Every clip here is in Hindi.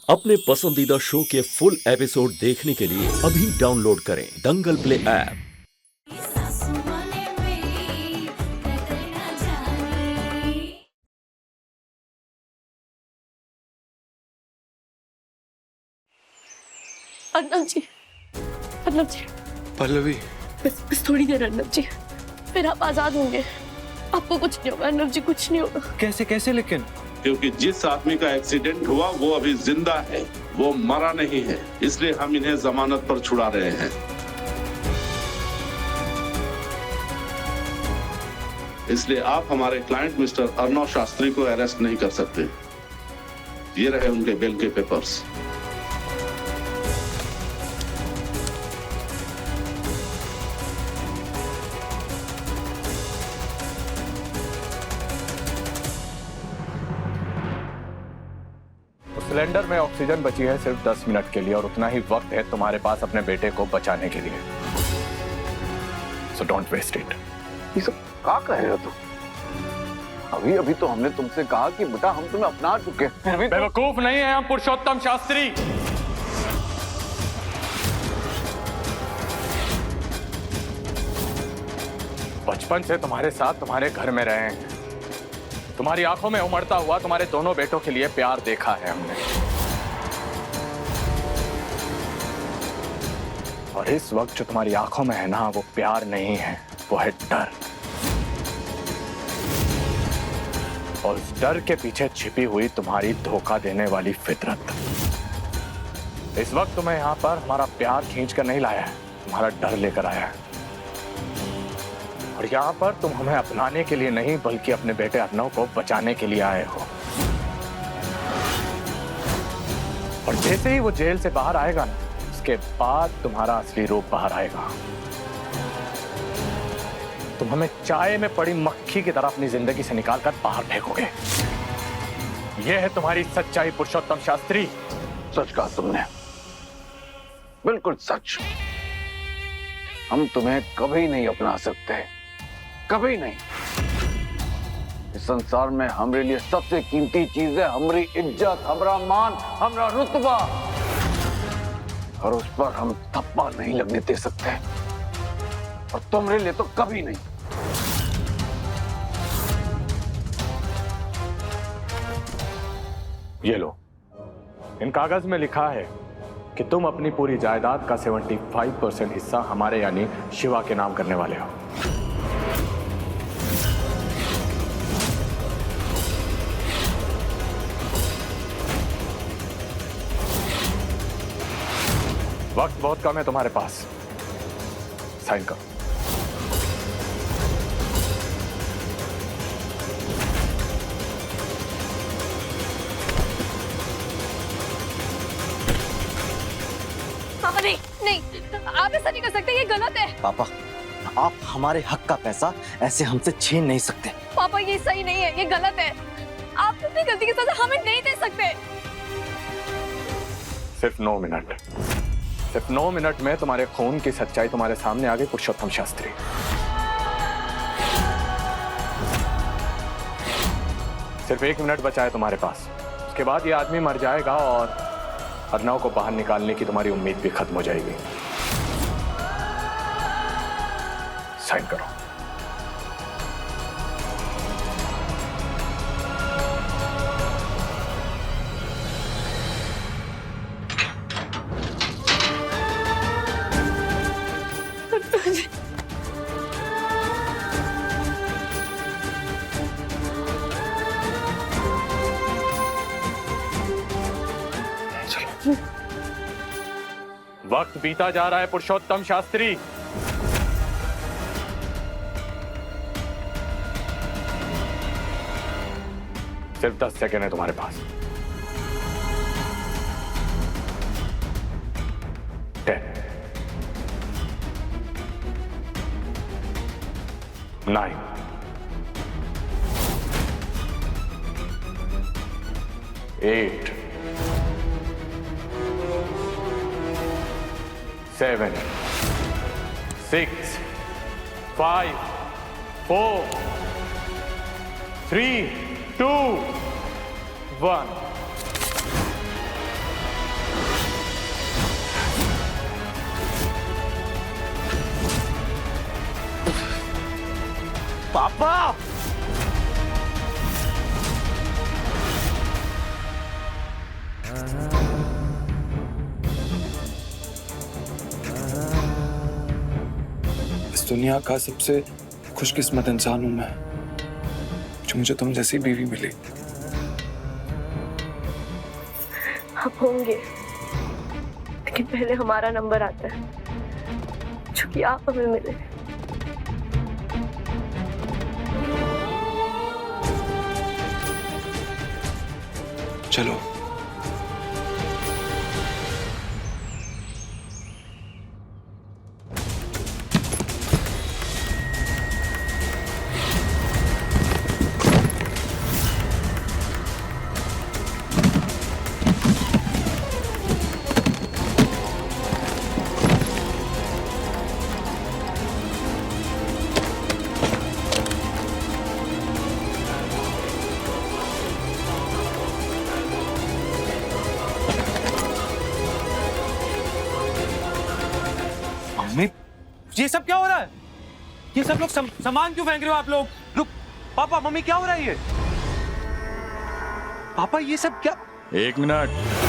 अपने पसंदीदा शो के फुल एपिसोड देखने के लिए अभी डाउनलोड करें दंगल प्ले ऐप। अर्नब जी, अर्नब जी, पल्लवी, बस थोड़ी देर अर्नब जी, फिर आप आजाद होंगे। आपको कुछ नहीं होगा अर्नब जी, कुछ नहीं होगा। कैसे कैसे लेकिन? क्योंकि जिस आदमी का एक्सीडेंट हुआ वो अभी जिंदा है, वो मरा नहीं है, इसलिए हम इन्हें जमानत पर छुड़ा रहे हैं। इसलिए आप हमारे क्लाइंट मिस्टर अर्नव शास्त्री को अरेस्ट नहीं कर सकते। ये रहे उनके बेल के पेपर्स। सिलेंडर में ऑक्सीजन बची है सिर्फ 10 मिनट के लिए और उतना ही वक्त है तुम्हारे पास अपने बेटे को बचाने के लिए। So don't waste it. ये सब क्या कह रहे हो तुम? अभी अभी तो हमने तुमसे कहा कि बेटा हम तुम्हें अपना चुके हैं, फिर भी बेवकूफ नहीं है हम पुरुषोत्तम शास्त्री। बचपन से तुम्हारे साथ तुम्हारे घर में रहे हैं, तुम्हारी आंखों में उमड़ता हुआ तुम्हारे दोनों बेटों के लिए प्यार देखा है हमने। और इस वक्त जो तुम्हारी आंखों में है ना, वो प्यार नहीं है, वो है डर। और उस डर के पीछे छिपी हुई तुम्हारी धोखा देने वाली फितरत। इस वक्त तुम्हें यहां पर हमारा प्यार खींच कर नहीं लाया है, तुम्हारा डर लेकर आया है। और यहाँ पर तुम हमें अपनाने के लिए नहीं बल्कि अपने बेटे अर्नव को बचाने के लिए आए हो। और जैसे ही वो जेल से बाहर आएगा ना, उसके बाद तुम्हारा असली रूप बाहर आएगा। तुम हमें चाय में पड़ी मक्खी की तरह अपनी जिंदगी से निकालकर बाहर फेंकोगे। यह है तुम्हारी सच्चाई पुरुषोत्तम शास्त्री। सच कहा तुमने, बिल्कुल सच। हम तुम्हें कभी नहीं अपना सकते, कभी नहीं। इस संसार में हमारे लिए सबसे कीमती चीज है हमारी इज्जत, हमारा मान, हमारा रुतबा, और उस पर हम थप्पा नहीं लगने दे सकते। और तुम्हारे लिए तो कभी नहीं। ये लो, इन कागज में लिखा है कि तुम अपनी पूरी जायदाद का 75% हिस्सा हमारे यानी शिवा के नाम करने वाले हो। वक्त बहुत कम है तुम्हारे पास, साइन करो। पापा नहीं, नहीं, आप ऐसा नहीं कर सकते, ये गलत है। पापा, आप हमारे हक का पैसा ऐसे हमसे छीन नहीं सकते। पापा ये सही नहीं है, ये गलत है। आप अपनी गलती की सजा हमें नहीं दे सकते। सिर्फ 9 मिनट, सिर्फ 9 मिनट में तुम्हारे खून की सच्चाई तुम्हारे सामने आ गई पुरुषोत्तम शास्त्री। सिर्फ 1 मिनट बचा है तुम्हारे पास, उसके बाद ये आदमी मर जाएगा और अर्नव को बाहर निकालने की तुम्हारी उम्मीद भी खत्म हो जाएगी। साइन करो। वक्त बीता जा रहा है पुरुषोत्तम शास्त्री। सिर्फ 10 सेकेंड है तुम्हारे पास। 10, 9, 8, 7, 6, 5, 4, 3, 2, 1। पापा इस दुनिया का सबसे खुशकिस्मत इंसान हूं मैं जो मुझे तुम जैसी बीवी मिली। आप होंगे, लेकिन पहले हमारा नंबर आता है, क्योंकि आप हमें मिले। चलो ये सब क्या हो रहा है? ये सब लोग सामान क्यों फेंक रहे हो आप लोग? रुक, पापा मम्मी क्या हो रहा है ये? पापा ये सब क्या? एक minute.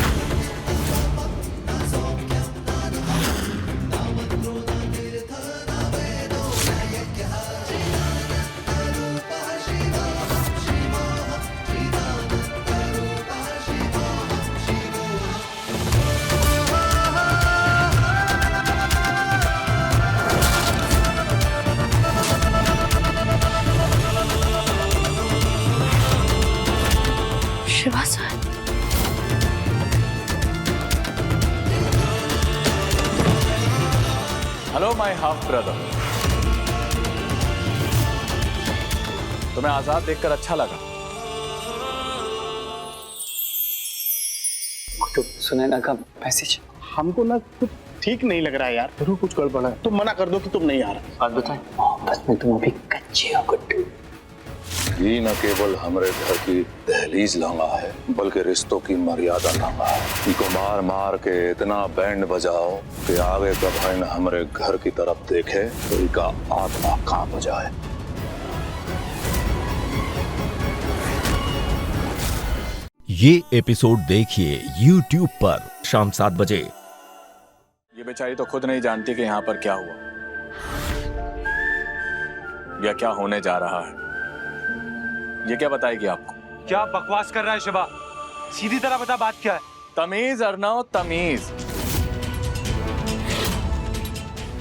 Shiva sir, hello my half brother. तुम्हें आजाद देखकर अच्छा लगा? तो सुनैना का मैसेज हमको ना कुछ ठीक नहीं लग रहा है यार, जरूर कुछ गड़बड़ है। तुम मना कर दो कि तुम नहीं आ रहे। बात बताएं, मोहब्बत में तुम अभी कच्चे हो गुड्डू। ये न केवल हमारे घर की दहलीज लांगा है, बल्कि रिश्तों की मर्यादा लांगा है। इनको मार मार के इतना बैंड बजाओ कि आगे का भाई न हमारे घर की तरफ देखे तो इनका आत्मा कांप जाए। ये एपिसोड देखिए YouTube पर शाम 7 बजे। ये बेचारी तो खुद नहीं जानती कि यहाँ पर क्या हुआ या क्या होने जा रहा है। ये क्या बताएगी आपको? क्या बकवास कर रहा है शिवा? सीधी तरह बता, बात क्या है? तमीज अर्नव, तमीज।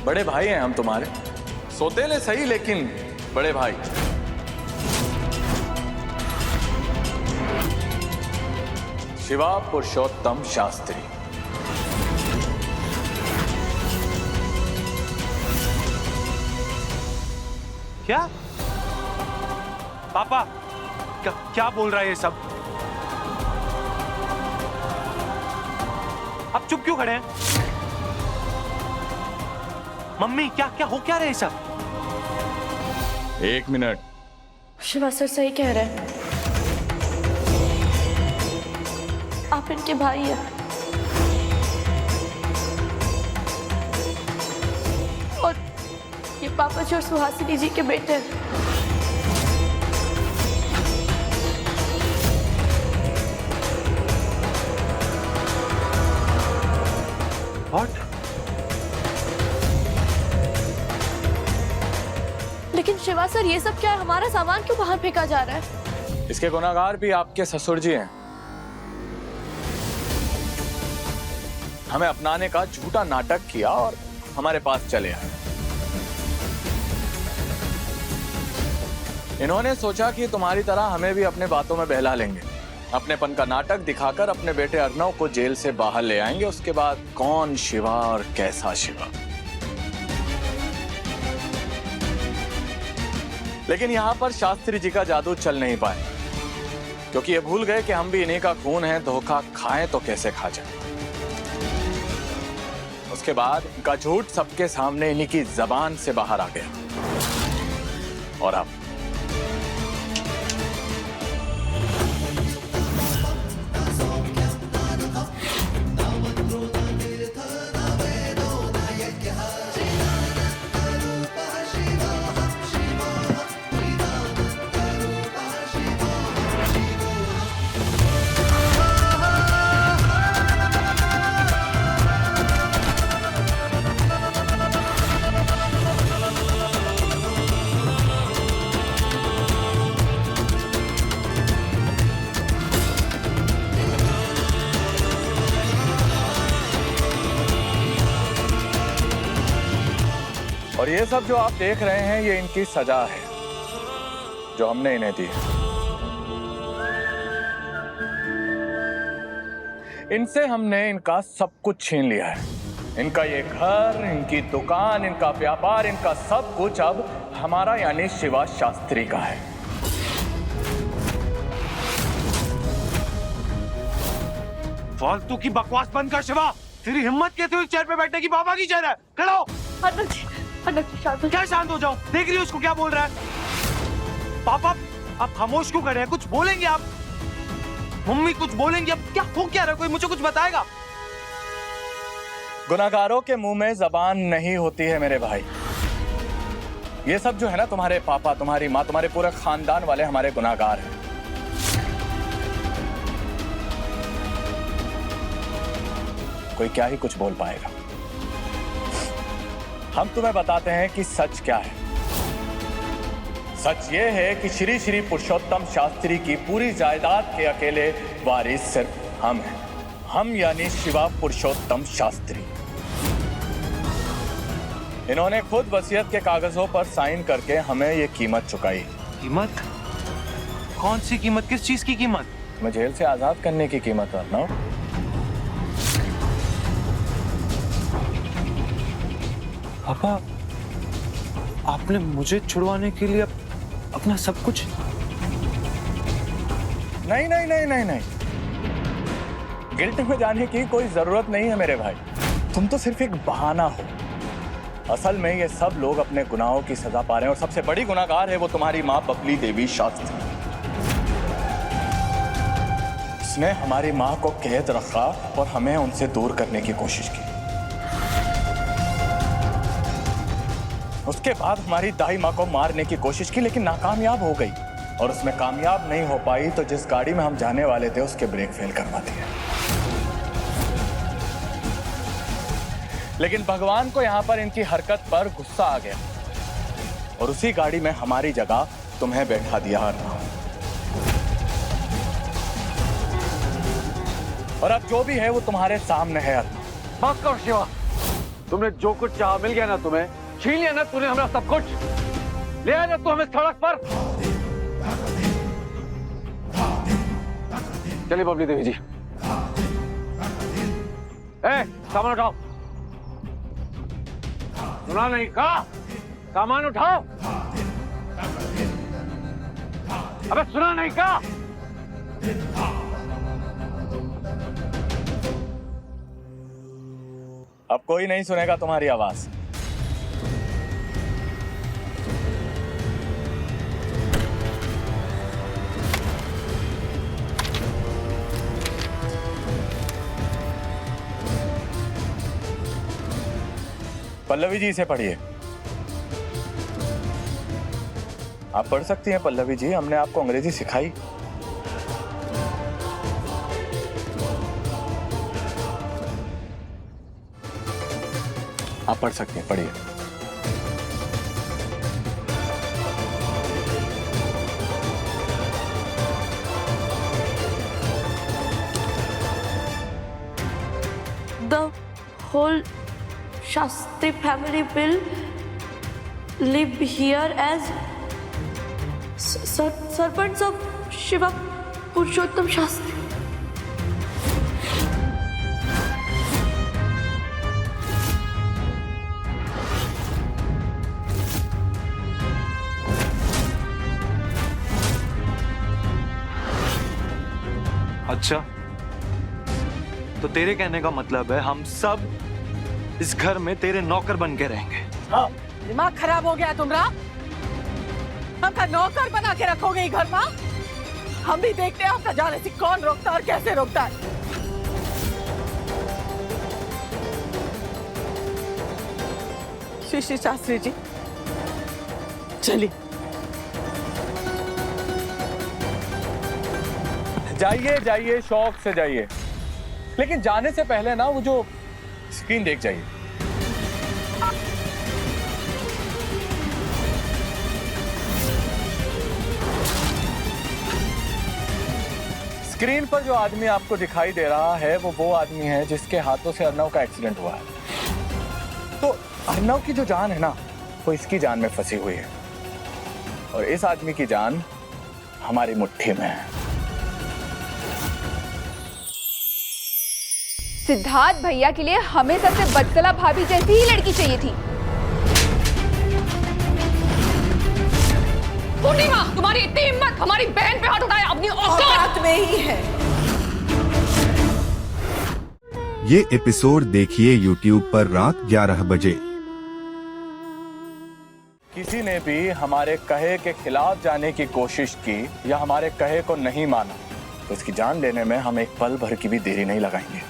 बड़े भाई हैं हम तुम्हारे, सोतेले सही लेकिन बड़े भाई। शिवा पुरुषोत्तम शास्त्री। क्या? पापा क्या बोल रहा है ये सब? आप चुप क्यों खड़े हैं? मम्मी क्या हो क्या रहा है सब? एक मिनट। शिवा सर सही कह रहे हैं, आप इनके भाई हैं और ये पापा जी और सुहासिनी जी के बेटे हैं। What? लेकिन शिवा सर ये सब क्या है? हमारा सामान क्यों बाहर फेंका जा रहा है? इसके गुनाहगार भी आपके ससुर जी हैं। हमें अपनाने का झूठा नाटक किया और हमारे पास चले आए। इन्होंने सोचा कि तुम्हारी तरह हमें भी अपने बातों में बहला लेंगे, अपनेपन का नाटक दिखाकर अपने बेटे अर्नव को जेल से बाहर ले आएंगे। उसके बाद कौन शिवा और कैसा शिवा। लेकिन यहां पर शास्त्री जी का जादू चल नहीं पाए, क्योंकि ये भूल गए कि हम भी इन्हीं का खून है। धोखा खाएं तो कैसे खा जाए। उसके बाद इनका झूठ सबके सामने इन्हीं की जबान से बाहर आ गया। और अब और ये सब जो आप देख रहे हैं ये इनकी सजा है जो हमने इन्हें दी है। इनसे हमने इनका सब कुछ छीन लिया है। इनका ये घर, इनकी दुकान, इनका व्यापार, इनका सब कुछ अब हमारा यानी शिवा शास्त्री का है। फालतू की बकवास बंद कर शिवा। तेरी हिम्मत कैसे हुई चेयर पे बैठने की? बाबा की चेयर है, खड़ा हो। अर्नब जी शांत हो। क्या शांत हो जाओ? देख रही हो उसको क्या बोल रहा है? पापा आप खामोश क्यों खड़े हैं? कुछ बोलेंगे आप? मम्मी कुछ बोलेंगे? अब क्या हो क्या रहा? कोई मुझे कुछ बताएगा? गुनाहगारों के मुंह में जबान नहीं होती है मेरे भाई। ये सब जो है ना, तुम्हारे पापा, तुम्हारी माँ, तुम्हारे पूरे खानदान वाले हमारे गुनाहगार हैं। कोई क्या ही कुछ बोल पाएगा। हम तुम्हें बताते हैं कि सच क्या है। सच ये है कि श्री श्री पुरुषोत्तम शास्त्री की पूरी जायदाद के अकेले वारिस सिर्फ हम हैं। हम यानी शिवा पुरुषोत्तम शास्त्री। इन्होंने खुद वसीयत के कागजों पर साइन करके हमें ये कीमत चुकाई। कीमत? कौन सी कीमत? किस चीज की कीमत? मैं जेल से आजाद करने की कीमत है ना। पापा आपने मुझे छुड़वाने के लिए अपना सब कुछ? नहीं नहीं नहीं नहीं नहीं, गिल्ट में जाने की कोई जरूरत नहीं है मेरे भाई। तुम तो सिर्फ एक बहाना हो। असल में ये सब लोग अपने गुनाहों की सजा पा रहे हैं और सबसे बड़ी गुनाहगार है वो तुम्हारी माँ बबली देवी शास्त्री। उसने हमारी माँ को कैद रखा और हमें उनसे दूर करने की कोशिश की। उसके बाद हमारी दाई माँ को मारने की कोशिश की लेकिन नाकामयाब हो गई। और उसमें कामयाब नहीं हो पाई तो जिस गाड़ी में हम जाने वाले थे उसके ब्रेक फेल करवा दिए। लेकिन भगवान को यहां पर इनकी हरकत पर गुस्सा आ गया और उसी गाड़ी में हमारी जगह तुम्हें बैठा दिया। और अब जो भी है वो तुम्हारे सामने है। बस करो शिवा, तुमने जो कुछ चाहा मिल गया ना, तुम्हें छीन लिया ना तूने हमारा सब कुछ। ले आया ना तू हमें सड़क पर। चलिए बबली देवी जी। सामान उठाओ। सुना नहीं कहा? सामान उठाओ। अबे सुना नहीं कहा? अब कोई नहीं सुनेगा तुम्हारी आवाज। पल्लवी जी से पढ़िए। आप पढ़ सकती हैं पल्लवी जी, हमने आपको अंग्रेजी सिखाई। आप पढ़ सकती हैं, पढ़िए। The whole Shastri family will live here as servants of Shiva Purushottam Shastri. अच्छा, तो तेरे कहने का मतलब है हम सब इस घर में तेरे नौकर बन के रहेंगे? हाँ। दिमाग खराब हो गया तुम्हारा? हमका नौकर बना के रखोगे घर में? हम भी देखते हैं आपका जाने से कौन रोकता और कैसे रोकता है। श्री शास्त्री जी चलिए। जाइए जाइए, शौक से जाइए, लेकिन जाने से पहले ना वो जो स्क्रीन देख जाइए। स्क्रीन पर जो आदमी आपको दिखाई दे रहा है वो आदमी है जिसके हाथों से अर्नव का एक्सीडेंट हुआ है। तो अर्नव की जो जान है ना वो इसकी जान में फंसी हुई है और इस आदमी की जान हमारी मुट्ठी में है। सिद्धार्थ भैया के लिए हमें सबसे बदसला भाभी जैसी ही लड़की चाहिए थी। पूर्णिमा, तुम्हारी इतनी हिम्मत हमारी बहन पे हाथ उठाए, अपनी औकात में ही है। ये एपिसोड देखिए YouTube पर रात 11 बजे। किसी ने भी हमारे कहे के खिलाफ जाने की कोशिश की या हमारे कहे को नहीं माना तो इसकी जान लेने में हम एक पल भर की भी देरी नहीं लगाएंगे।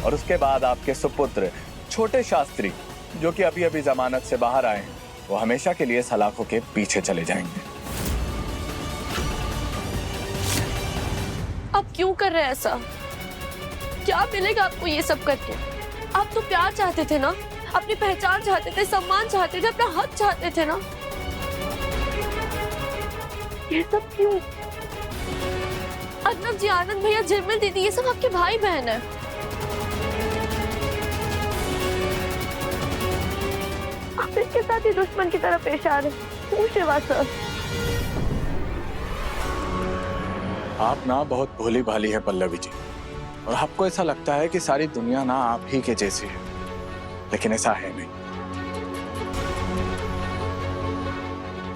और उसके बाद आपके सुपुत्र छोटे शास्त्री, जो कि अभी अभी जमानत से बाहर आए हैं, वो हमेशा के लिए सलाखों के पीछे चले जाएंगे। आप क्यों कर रहे हैं ऐसा? क्या मिलेगा आपको ये सब करके? आप तो प्यार चाहते थे ना, अपनी पहचान चाहते थे, सम्मान चाहते थे, अपना हक चाहते थे ना। ये सब क्यों? अर्नव जी, आनंद भैया, झिलमिल दीदी, ये सब आपके भाई बहन है। आप इसके साथ ही दुश्मन की तरह पेश आ रहे हैं। श्रीवास्तव, आप ना बहुत भोली भाली है पल्लवी जी, और आपको ऐसा लगता है कि सारी दुनिया ना आप ही के जैसी है, लेकिन ऐसा है नहीं।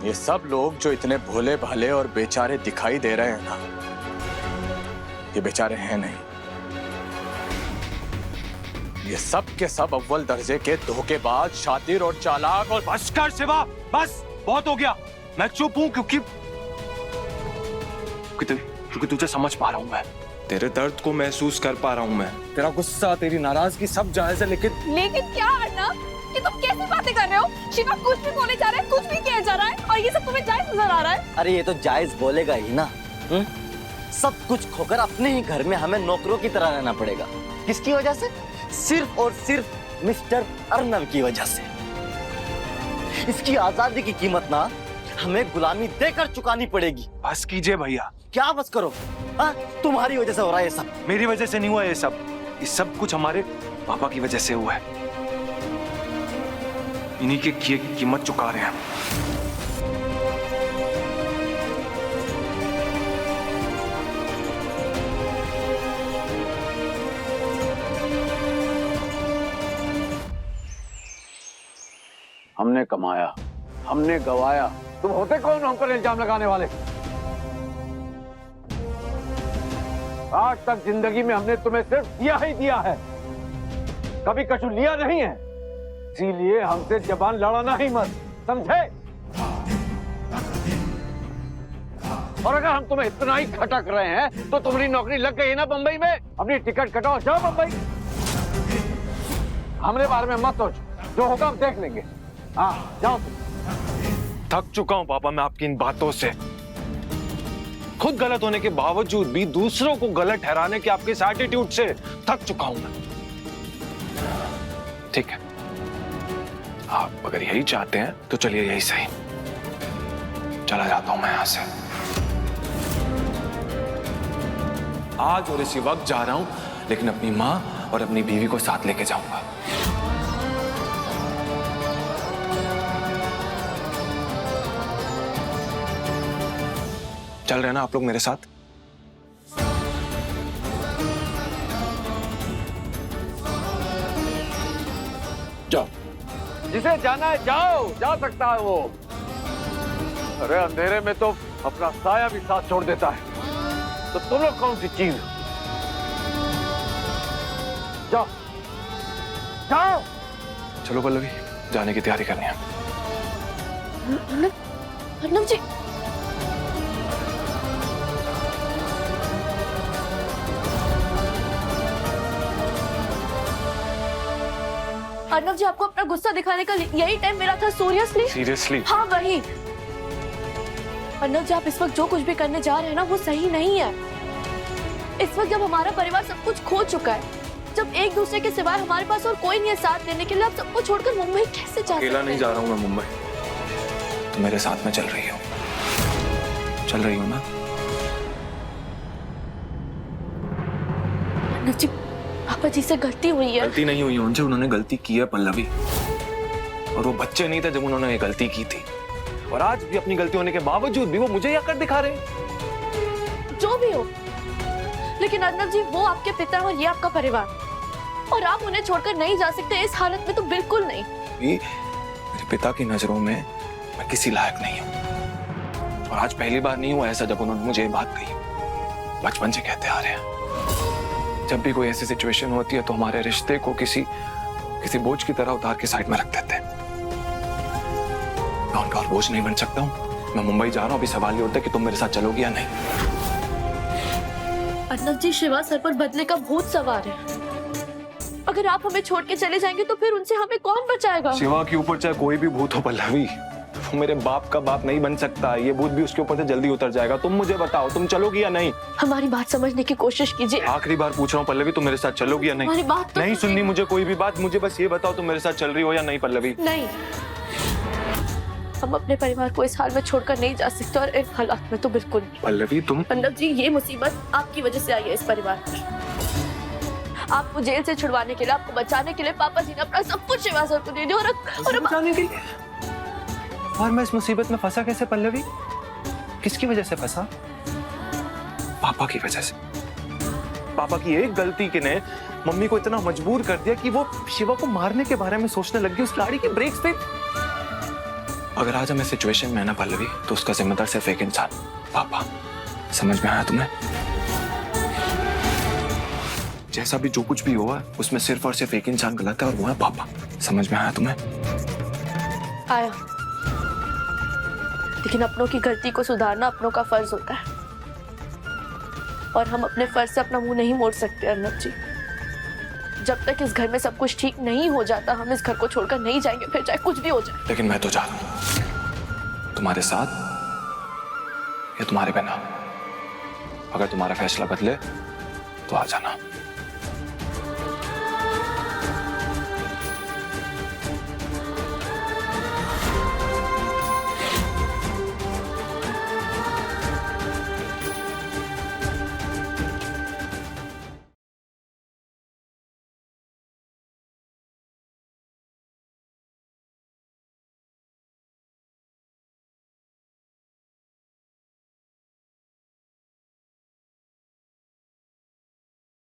ये सब लोग जो इतने भोले भाले और बेचारे दिखाई दे रहे हैं ना, ये बेचारे हैं नहीं। ये सब के सब अव्वल दर्जे के धोखेबाज, शातिर और चालाक और बस कर शिवा, बस बहुत हो गया। मैं चुप हूं क्योंकि तुझे समझ पा रहा हूं। मैं तेरे दर्द को महसूस कर पा रहा हूं। मैं तेरा गुस्सा, तेरी नाराजगी सब जायज है, लेकिन क्या अर्नव, ये तुम कैसी बातें कर रहे हो? शिवा कुछ भी बोले जा रहा है, कुछ भी किया जा रहा है, और ये सब तुम्हें जायज नजर आ रहा है? अरे ये तो जायज बोलेगा ही ना। सब कुछ खोकर अपने ही घर में हमें नौकरों की तरह रहना पड़ेगा। किसकी वजह से? सिर्फ और सिर्फ मिस्टर अर्नव की वजह से। इसकी आजादी की कीमत ना हमें गुलामी देकर चुकानी पड़ेगी। बस कीजिए भैया। क्या बस करो? तुम्हारी वजह से हो रहा है ये सब। मेरी वजह से नहीं हुआ ये सब। ये सब कुछ हमारे पापा की वजह से हुआ है। इन्हीं के किए की कीमत चुका रहे हैं। हमने कमाया, हमने गवाया, तुम होते कौन हम पर इल्जाम लगाने वाले? आज तक जिंदगी में हमने तुम्हें सिर्फ दिया ही दिया है, कभी कछु लिया नहीं है। इसीलिए हमसे जबान लड़ाना ही मत, समझे? और अगर हम तुम्हें इतना ही खटक रहे हैं तो तुम्हारी नौकरी लग गई ना बंबई में। अपनी टिकट कटाओ, जाओ बंबई। हमारे बारे में मत सोच, जो होगा हम देख लेंगे। हाँ जाओ। थक चुका हूं पापा मैं आपकी इन बातों से। खुद गलत होने के बावजूद भी दूसरों को गलत ठहराने के आपके इस एटीट्यूड से थक चुका हूं मैं। ठीक है, आप अगर यही चाहते हैं तो चलिए यही सही। चला जाता हूं मैं यहां से। आज और इसी वक्त जा रहा हूं, लेकिन अपनी मां और अपनी बीवी को साथ लेके जाऊंगा। चल रहे ना आप लोग मेरे साथ? जाओ। जिसे जाना है जाओ, जा सकता है वो। अरे अंधेरे में तो अपना साया भी साथ छोड़ देता है, तो तुम लोग कौन सी चीज? जाओ जाओ। चलो पल्लवी, जाने की तैयारी करनी है। अर्नव जी, अर्नव जी, आपको अपना गुस्सा दिखाने का यही टाइम मिला था? सीरियसली? हाँ वही। अर्नव जी, आप इस वक्त जो कुछ भी करने जा रहे हैं ना, वो सही नहीं है। इस वक्त जब हमारा परिवार सब कुछ खो चुका है, जब एक दूसरे के सिवाय हमारे पास और कोई नहीं है साथ देने के लिए, आप सबको छोड़कर मुंबई कैसे जा सकते हैं? अकेला नहीं जा रहा हूँ मैं मुंबई, तो मेरे साथ में चल रही हो ना? अर्नव जी, पापा जी से गलती हुई है। गलती नहीं हुई उनसे, उन्होंने गलती की है पल्लवी। और वो बच्चे नहीं थे जब उन्होंने ये गलती की थी, और आज भी अपनी गलती होने के बावजूद भी वो मुझे ये कर दिखा रहे। जो भी हो, लेकिन अर्नब जी वो आपके पिता और ये आपका परिवार, और आप उन्हें छोड़कर नहीं जा सकते इस हालत में तो बिल्कुल नहीं। मेरे पिता की नजरों में मैं किसी लायक नहीं हूँ, और आज पहली बार नहीं हुआ ऐसा जब उन्होंने मुझे ये बात कही। बचपन से कहते आ रहे हैं जब भी कोई ऐसी सिचुएशन होती है तो हमारे रिश्ते को किसी बोझ की तरह उतार के साइड में रख देते हैं। मैं उनका और बोझ नहीं बन सकता हूँ। मैं मुंबई जा रहा हूँ, अभी सवाल ये होता है कि तुम मेरे साथ चलोगी या नहीं। अर्नब जी, शिवा सर पर बदले का भूत सवार है। अगर आप हमें छोड़ के चले जाएंगे तो फिर उनसे हमें कौन बचाएगा? शिवा के ऊपर चाहे कोई भी भूत हो पल्लवी, वो मेरे बाप का बाप नहीं बन सकता। ये भूत भी उसके ऊपर से जल्दी उतर जाएगा। तुम मुझे बताओ, तुम चलोगी या नहीं? हमारी बात समझने की कोशिश कीजिए। आखिरी बार पूछ रहा हूँ पल्लवी, तुम मेरे साथ चलोगी या नहीं? हमारी बात तो नहीं सुननी मुझे कोई भी बात, मुझे बस ये बताओ तुम मेरे साथ चल रही हो या नहीं पल्लवी? नहीं, हम अपने परिवार को इस हाल में छोड़कर नहीं जा सकते, और इन हालात में तो बिल्कुल नहीं। पल्लवी तुम अर्नब जी, ये मुसीबत आपकी वजह से आई है इस परिवार पर। आपको जेल से छुड़वाने के लिए, आपको बचाने के लिए पापा जी ने अपना सब कुछ शिवा सर को दे दिया, और बचाने के लिए। और मैं इस मुसीबत में फंसा कैसे पल्लवी? किसकी वजह से फंसा? पापा की वजह से। पापा की एक गलती के ने मम्मी को इतना मजबूर कर दिया कि वो शिवा को मारने के बारे में सोचने लग गई उस गाड़ी के ब्रेक्स पे। अगर आज हम इस सिचुएशन में है ना पल्लवी, तो उसका जिम्मेदार सिर्फ एक इंसान, पापा। समझ में आया तुम्हें? जैसा भी जो कुछ भी हुआ उसमें सिर्फ और सिर्फ एक इंसान गलत है, और वो है पापा। समझ में आया तुम्हें? आया, लेकिन अपनों की गलती को सुधारना अपनों का फर्ज होता है, और हम अपने फर्ज से अपना मुंह नहीं मोड़ सकते अर्नब जी। जब तक इस घर में सब कुछ ठीक नहीं हो जाता, हम इस घर को छोड़कर नहीं जाएंगे, फिर चाहे कुछ भी हो जाए। लेकिन मैं तो जा रहा हूं, तुम्हारे साथ या तुम्हारे बिना। अगर तुम्हारा फैसला बदले तो आ जाना।